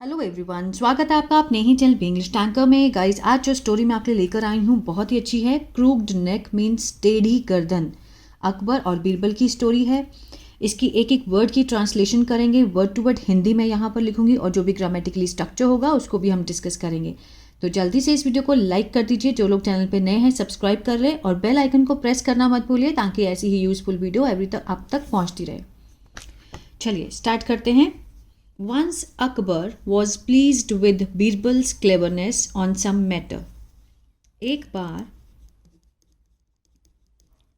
Hello everyone, स्वागत है आपका अपने ही चैनल भी इंग्लिश टैंकर में। गाइस, आज जो स्टोरी मैं आपके लिए लेकर आई हूँ बहुत ही अच्छी है। क्रूक्ड नेक मीन्स टेढ़ी गर्दन। अकबर और बीरबल की स्टोरी है। इसकी एक एक वर्ड की ट्रांसलेशन करेंगे, वर्ड टू वर्ड हिंदी में यहाँ पर लिखूंगी और जो भी ग्रामेटिकली स्ट्रक्चर होगा उसको भी हम डिस्कस करेंगे। तो जल्दी से इस वीडियो को लाइक कर दीजिए, जो लोग चैनल पर नए हैं सब्सक्राइब कर ले और बेल आइकन को प्रेस करना मत भूलिए ताकि ऐसी ही यूजफुल वीडियो आप तक पहुँचती रहे। चलिए स्टार्ट करते हैं। Once Akbar was pleased with Birbal's cleverness on some matter. एक बार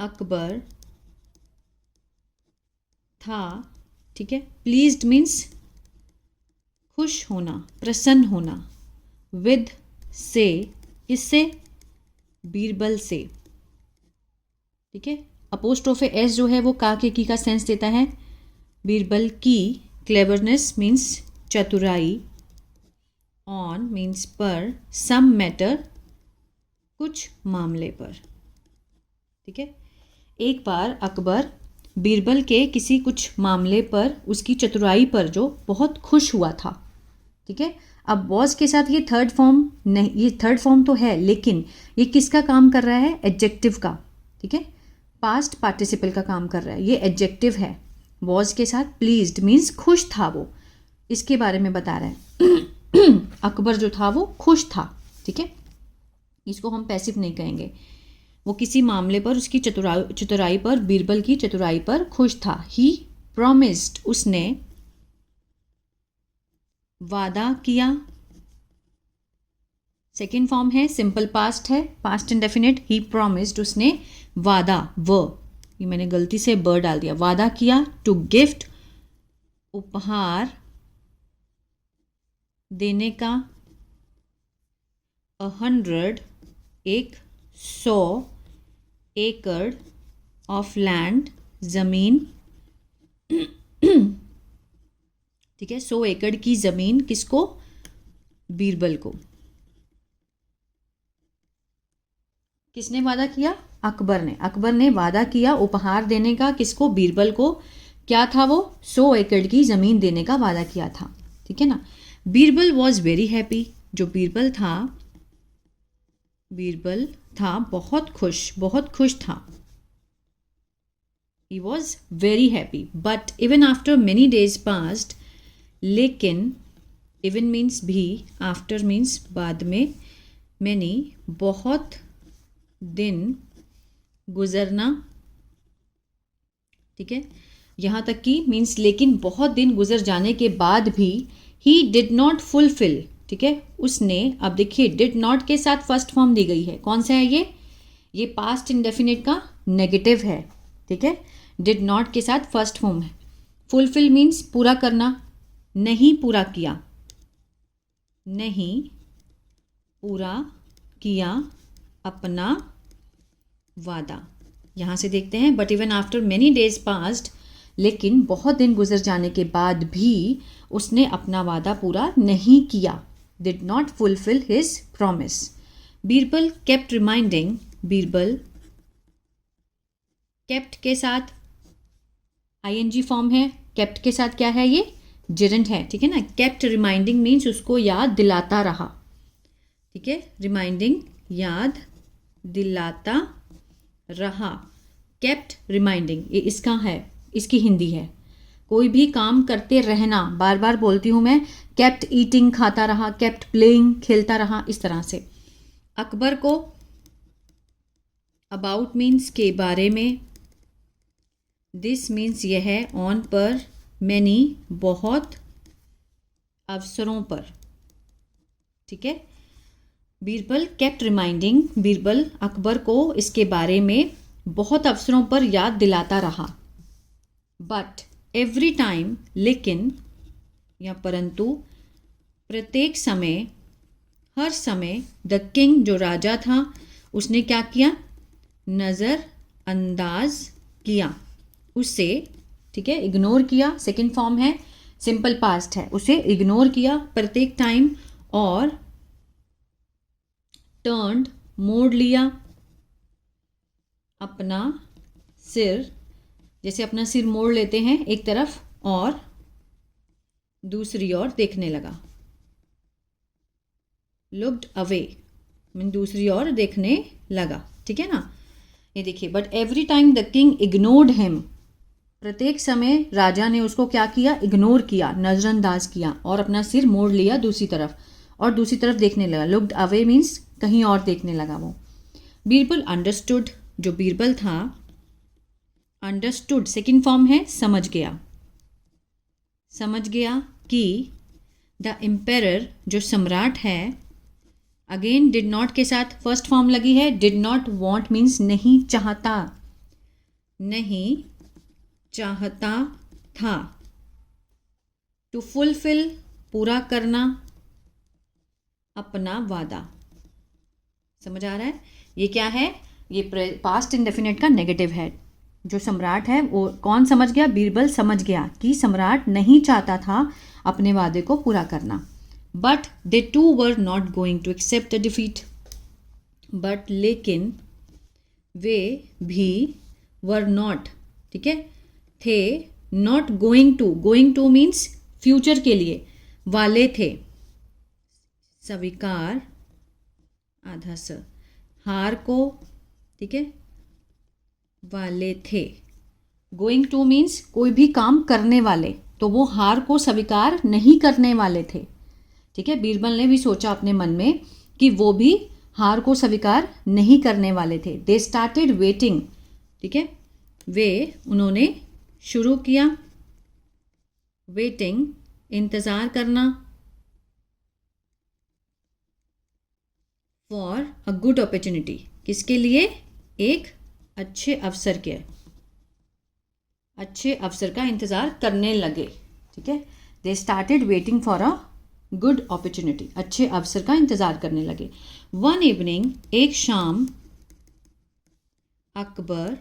अकबर था, ठीक है। प्लीज्ड मीन्स खुश होना, प्रसन्न होना। विद से, किससे? बीरबल से, ठीक है। अपोस्ट्रोफे एस जो है वो का के की का सेंस देता है। बीरबल की, क्लेवरनेस मीन्स चतुराई, ऑन मीन्स पर, सम मैटर कुछ मामले पर, ठीक है। एक बार अकबर बीरबल के किसी कुछ मामले पर, उसकी चतुराई पर जो बहुत खुश हुआ था, ठीक है। अब वॉज के साथ ये थर्ड फॉर्म नहीं, ये थर्ड फॉर्म तो है लेकिन ये किसका काम कर रहा है? एडजेक्टिव का, ठीक है। पास्ट पार्टिसिपल का काम कर रहा है, ये एडजेक्टिव है। वॉज के साथ प्लीज्ड मीन्स खुश था वो, इसके बारे में बता रहा है। अकबर जो था वो खुश था, ठीक है। इसको हम पैसिव नहीं कहेंगे। वो किसी मामले पर, उसकी चतुराई पर, बीरबल की चतुराई पर खुश था। ही प्रॉमिस्ड, उसने वादा किया। सेकेंड फॉर्म है, सिंपल पास्ट है, पास्ट इंडेफिनिट। ही प्रॉमिस्ड, उसने वादा, ये मैंने गलती से ब डाल दिया, वादा किया। टू गिफ्ट, उपहार देने का। 100, 100 एकड़ ऑफ लैंड, जमीन, ठीक है। 100 एकड़ की जमीन किसको? बीरबल को। किसने वादा किया? अकबर ने। अकबर ने वादा किया उपहार देने का, किसको? बीरबल को। क्या था वो? 100 एकड़ की जमीन देने का वादा किया था, ठीक है ना। बीरबल वॉज वेरी हैप्पी, जो बीरबल था बहुत खुश था। He was very happy. But even after many days passed, लेकिन इवन मीन्स भी, आफ्टर मीन्स बाद में, मैनी बहुत दिन गुजरना, ठीक है। यहाँ तक कि मीन्स लेकिन बहुत दिन गुजर जाने के बाद भी, ही डिड नॉट फुलफिल, ठीक है। उसने, अब देखिए डिड नॉट के साथ फर्स्ट फॉर्म दी गई है, कौन सा है ये पास्ट इंडेफिनिट का नेगेटिव है, ठीक है। डिड नॉट के साथ फर्स्ट फॉर्म है। फुलफिल मीन्स पूरा करना, नहीं पूरा किया, नहीं पूरा किया अपना वादा। यहाँ से देखते हैं, but even after many days passed, लेकिन बहुत दिन गुजर जाने के बाद भी उसने अपना वादा पूरा नहीं किया। Did not fulfil his promise. Birbal kept reminding, Birbal kept के साथ आईएनजी फॉर्म है, केप्ट के साथ क्या है? ये जिरंट है, ठीक है ना। केप्ट रिमाइंडिंग मीन्स उसको याद दिलाता रहा, ठीक है। रिमाइंडिंग, याद दिलाता रहा। केप्ट रिमाइंडिंग, ये इसका है, इसकी हिंदी है। कोई भी काम करते रहना, बार बार बोलती हूँ मैं, केप्ट ईटिंग, खाता रहा, केप्ट प्लेइंग, खेलता रहा, इस तरह से। अकबर को अबाउट मीन्स के बारे में, दिस मीन्स यह है, ऑन पर, मैनी बहुत, अवसरों पर, ठीक है। बीरबल केप्ट रिमाइंडिंग, बीरबल अकबर को इसके बारे में बहुत अवसरों पर याद दिलाता रहा। बट एवरी टाइम, लेकिन या परंतु, प्रत्येक समय, हर समय, द किंग जो राजा था, उसने क्या किया? नज़रअंदाज किया, उसे, ठीक है, इग्नोर किया। सेकंड फॉर्म है, सिंपल पास्ट है, उसे इग्नोर किया प्रत्येक टाइम। और टर्न्ड, मोड़ लिया अपना सिर, जैसे अपना सिर मोड़ लेते हैं एक तरफ और दूसरी ओर देखने लगा, लुक्ड अवे मीन दूसरी ओर देखने लगा, ठीक है ना। ये देखिए, but every time the king ignored him, प्रत्येक समय राजा ने उसको क्या किया, इग्नोर किया, नज़रअंदाज किया और अपना सिर मोड़ लिया दूसरी तरफ और दूसरी तरफ देखने लगा। लुक्ड अवे मीन्स कहीं और देखने लगा वो। बीरबल अंडरस्टूड, जो बीरबल था, अंडरस्टूड सेकंड फॉर्म है समझ गया, समझ गया कि द एम्पेरर, जो सम्राट है, अगेन डिड नॉट के साथ फर्स्ट फॉर्म लगी है, डिड नॉट वॉन्ट मीन्स नहीं चाहता, नहीं चाहता था, टू फुलफिल पूरा करना अपना वादा। समझ आ रहा है? ये क्या है, ये पास्ट इंडेफिनिट का नेगेटिव है। जो सम्राट है वो कौन समझ गया, बीरबल समझ गया कि सम्राट नहीं चाहता था अपने वादे को पूरा करना। But they too were not going to accept the defeat, but लेकिन वे भी वर नॉट, ठीक है, थे, not going to means future के लिए, वाले थे, स्वीकार आधा स, हार को, ठीक है, वाले थे। गोइंग टू मीन्स कोई भी काम करने वाले, तो वो हार को स्वीकार नहीं करने वाले थे, ठीक है। बीरबल ने भी सोचा अपने मन में कि वो भी हार को स्वीकार नहीं करने वाले थे। दे स्टार्टेड वेटिंग, ठीक है, उन्होंने शुरू किया, वेटिंग इंतज़ार करना, फॉर अ गुड अपॉर्चुनिटी, किसके लिए, एक अच्छे अवसर के, अच्छे अवसर का इंतज़ार करने लगे, ठीक है। They started waiting for a good opportunity, अच्छे अवसर का इंतज़ार करने लगे। वन इवनिंग, एक शाम, अकबर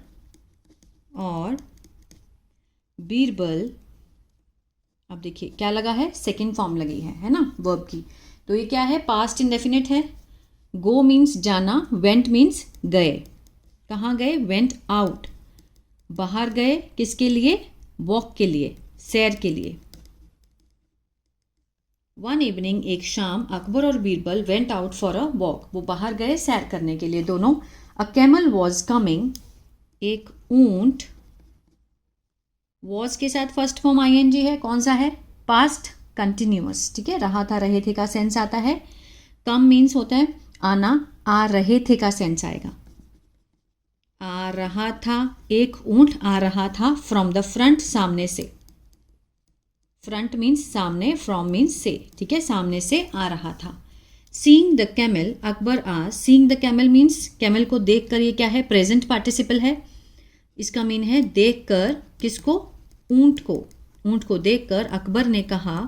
और बीरबल, अब देखिए क्या लगा है, सेकंड फॉर्म लगी है ना वर्ब की, तो ये क्या है, पास्ट इंडेफिनिट है। गो मीन्स जाना, वेंट मीन्स गए, कहाँ गए, वेंट आउट, बाहर गए, किसके लिए, वॉक के लिए, सैर के लिए। वन इवनिंग, एक शाम, अकबर और Birbal went out for a walk, वो बाहर गए सैर करने के लिए दोनों। अ कैमल वॉज कमिंग, एक ऊंट, वॉज के साथ फर्स्ट फॉर्म आईएनजी है, कौन सा है, पास्ट कंटिन्यूअस, ठीक है, रहा था रहे थे का सेंस आता है। कम मीन्स होता है आना, आ रहे थे का सेंस आएगा। आ रहा था, एक ऊंट आ रहा था, फ्रॉम द फ्रंट, सामने से, फ्रंट मीन्स सामने, फ्रॉम मीन्स से, ठीक है, सामने से आ रहा था। सीइंग द कैमल, अकबर आज, seeing the camel means camel को देख कर, ये क्या है, प्रेजेंट पार्टिसिपल है, इसका मीन है देख कर, किसको, ऊंट को देखकर अकबर ने कहा,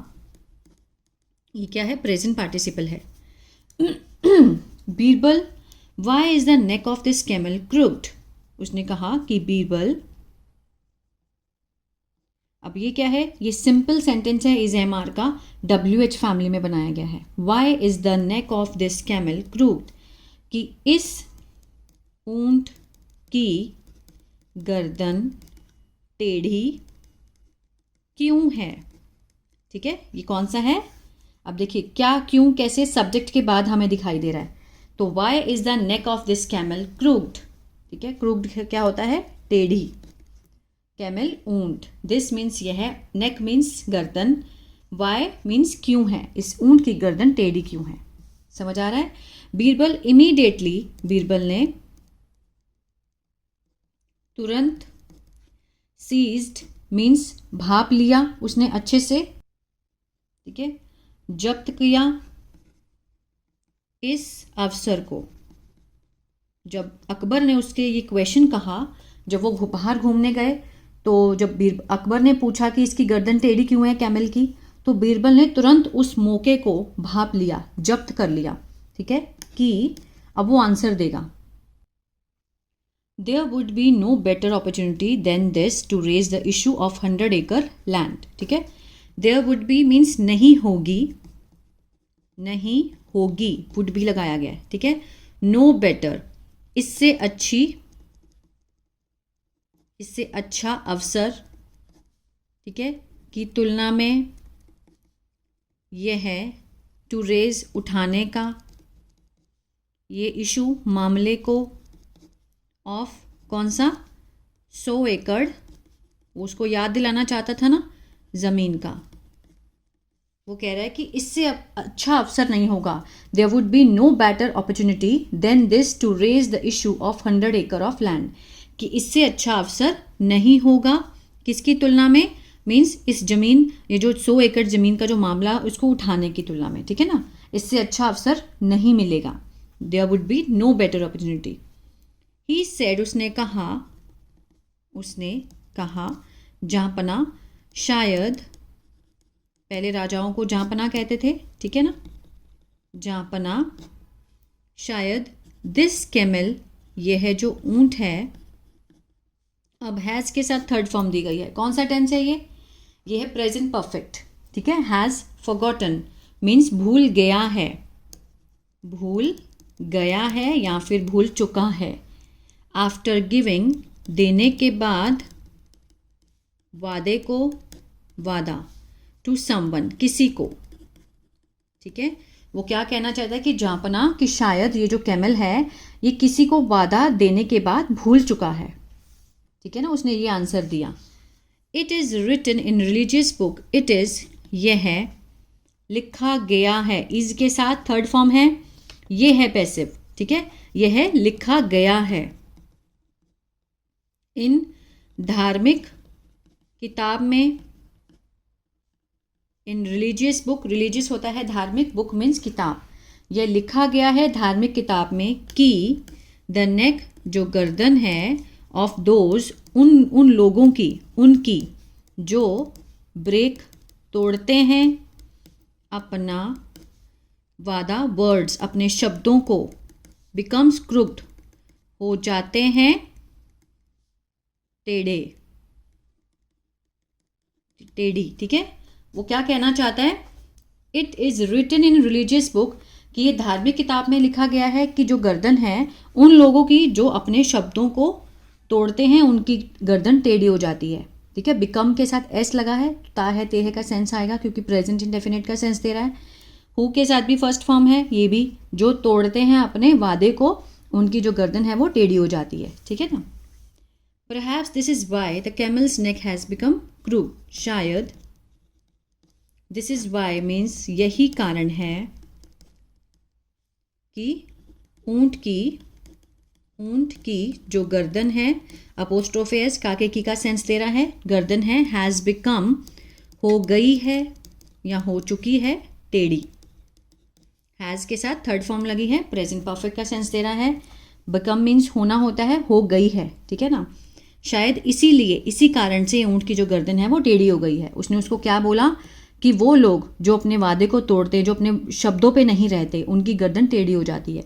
ये क्या है, प्रेजेंट पार्टिसिपल है। Birbal, why is the neck of this camel crooked, उसने कहा कि बीरबल, अब ये क्या है, ये सिंपल सेंटेंस है, इज एम आर का, WH फैमिली में बनाया गया है। Why is the neck of this camel crooked, कि इस ऊंट की गर्दन टेढ़ी क्यों है, ठीक है, ये कौन सा है, अब देखिए क्या, क्यों, कैसे, सब्जेक्ट के बाद हमें दिखाई दे रहा है, तो why is the neck of this camel crooked, ठीक है, क्रूक्ड क्या होता है, टेढ़ी, कैमल ऊंट, दिस मीन्स यह है, नेक मीन्स गर्दन, वाई मीन्स क्यों है, इस ऊंट की गर्दन टेढ़ी क्यों है। समझ आ रहा है? बीरबल इमीडिएटली, बीरबल ने तुरंत, सीज्ड मीन्स भाप लिया, उसने अच्छे से, ठीक है, जब्त किया इस अवसर को। जब अकबर ने उसके ये क्वेश्चन कहा, जब वो बाहर घूमने गए, तो जब अकबर ने पूछा कि इसकी गर्दन टेढ़ी क्यों है कैमल की, तो बीरबल ने तुरंत उस मौके को भाप लिया, जब्त कर लिया, ठीक है, कि अब वो आंसर देगा। There would be no better opportunity than this to raise the issue of 100-acre land, ठीक है। There would be means नहीं होगी, नहीं होगी, would be लगाया गया है, ठीक है। No better, इससे अच्छी, इससे अच्छा अवसर, ठीक है, की तुलना में, यह है टू रेज, उठाने का, ये इशू मामले को ऑफ कौन सा 100 एकड़, उसको याद दिलाना चाहता था ना ज़मीन का। वो कह रहा है कि इससे अच्छा अवसर नहीं होगा, there would be no better opportunity than this to raise the issue of 100 acre of land, कि इससे अच्छा अवसर नहीं होगा किसकी तुलना में, मीन्स इस ज़मीन, ये जो 100 एकड़ ज़मीन का जो मामला उसको उठाने की तुलना में, ठीक है ना, इससे अच्छा अवसर नहीं मिलेगा, there would be no better opportunity. He said, उसने कहा जहाँपना, शायद, पहले राजाओं को जहाँपना कहते थे, ठीक है ना, जहाँपना, शायद, दिस कैमल, यह है जो ऊंट है, अब हैज़ के साथ थर्ड फॉर्म दी गई है, कौन सा टेंस है ये है प्रेजेंट परफेक्ट, ठीक है। हैज़ फॉरगॉटन मीन्स भूल गया है या फिर भूल चुका है। आफ्टर गिविंग, देने के बाद, वादे को, वादा, टू समवन, किसी को, ठीक है। वो क्या कहना चाहता है कि जहाँपना कि शायद ये जो कैमल है ये किसी को वादा देने के बाद भूल चुका है, ठीक है ना, उसने ये आंसर दिया। It is written in religious book, it is, यह है, लिखा गया है, इज के साथ थर्ड फॉर्म है, ये है पैसिव, ठीक है, यह है लिखा गया है, इन, धार्मिक किताब में, इन रिलीजियस बुक, रिलीजियस होता है धार्मिक, बुक मीन्स किताब, यह लिखा गया है धार्मिक किताब में कि द नेक, जो गर्दन है, ऑफ दोज, उन लोगों की, उनकी, जो ब्रेक, तोड़ते हैं, अपना वादा, वर्ड्स, अपने शब्दों को, बिकम्स क्रुक्ड, हो जाते हैं टेढ़ी, ठीक है। वो क्या कहना चाहता है, it is written in religious book, कि ये धार्मिक किताब में लिखा गया है कि जो गर्दन है उन लोगों की जो अपने शब्दों को तोड़ते हैं उनकी गर्दन टेढ़ी हो जाती है, ठीक है। बिकम के साथ एस लगा है, ता है ते है का सेंस आएगा क्योंकि प्रेजेंट इंडेफिनिट का सेंस दे रहा है। हु के साथ भी फर्स्ट फॉर्म है, ये भी, जो तोड़ते हैं अपने वादे को उनकी जो गर्दन है वो टेढ़ी हो जाती है, ठीक है ना। Perhaps this is why the camel's neck has become crude, शायद, दिस इज़ वाई मीन्स यही कारण है कि ऊंट की जो गर्दन है, अपोस्ट्रोफे एस, काके की का सेंस दे रहा है, गर्दन है, हैज़ बिकम, हो गई है या हो चुकी है, टेढ़ी, हैज़ के साथ थर्ड फॉर्म लगी है, प्रेजेंट परफेक्ट का सेंस दे रहा है, बिकम मीन्स होना होता है, हो गई है, ठीक है ना। शायद इसीलिए, इसी कारण से ऊंट की जो गर्दन है वो टेढ़ी हो गई है। उसने उसको क्या बोला कि वो लोग जो अपने वादे को तोड़ते, जो अपने शब्दों पे नहीं रहते, उनकी गर्दन टेढ़ी हो जाती है,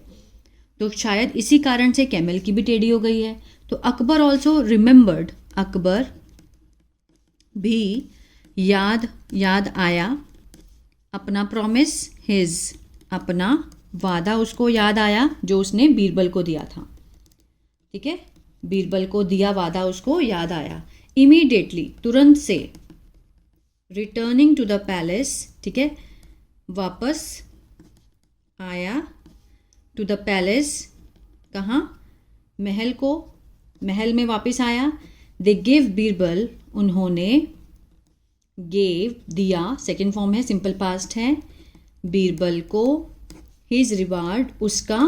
तो शायद इसी कारण से कैमल की भी टेढ़ी हो गई है। तो अकबर ऑल्सो रिमेंबर्ड, अकबर भी याद आया, अपना प्रॉमिस, हिज, अपना वादा उसको याद आया जो उसने बीरबल को दिया था, ठीक है, बीरबल को दिया वादा उसको याद आया। इमीडिएटली, तुरंत से, रिटर्निंग टू द पैलेस, ठीक है, वापस आया, टू द पैलेस, कहाँ, महल को, महल में वापस आया। दे गिव बीरबल, उन्होंने, गेव, दिया, सेकेंड फॉर्म है, सिंपल पास्ट है, बीरबल को, हिज रिवार्ड, उसका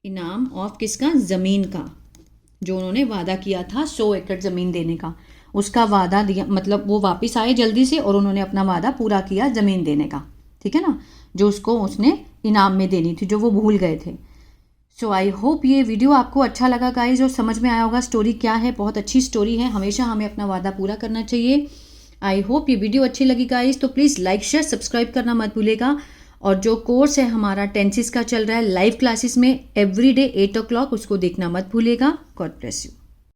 इनाम ऑफ किसका, ज़मीन का, जो उन्होंने वादा किया था 100 एकड़ ज़मीन देने का, उसका वादा दिया, मतलब वो वापस आए जल्दी से और उन्होंने अपना वादा पूरा किया ज़मीन देने का, ठीक है ना, जो उसको उसने इनाम में देनी थी, जो वो भूल गए थे। सो आई होप ये वीडियो आपको अच्छा लगा गाइज, और समझ में आया होगा स्टोरी क्या है। बहुत अच्छी स्टोरी है, हमेशा हमें अपना वादा पूरा करना चाहिए। आई होप ये वीडियो अच्छी लगी गाइज, तो प्लीज़ लाइक शेयर सब्सक्राइब करना मत भूलेगा। और जो कोर्स है हमारा टेंसेस का चल रहा है लाइव क्लासेस में एवरीडे 8 o'clock, उसको देखना मत भूलेगा। God bless you.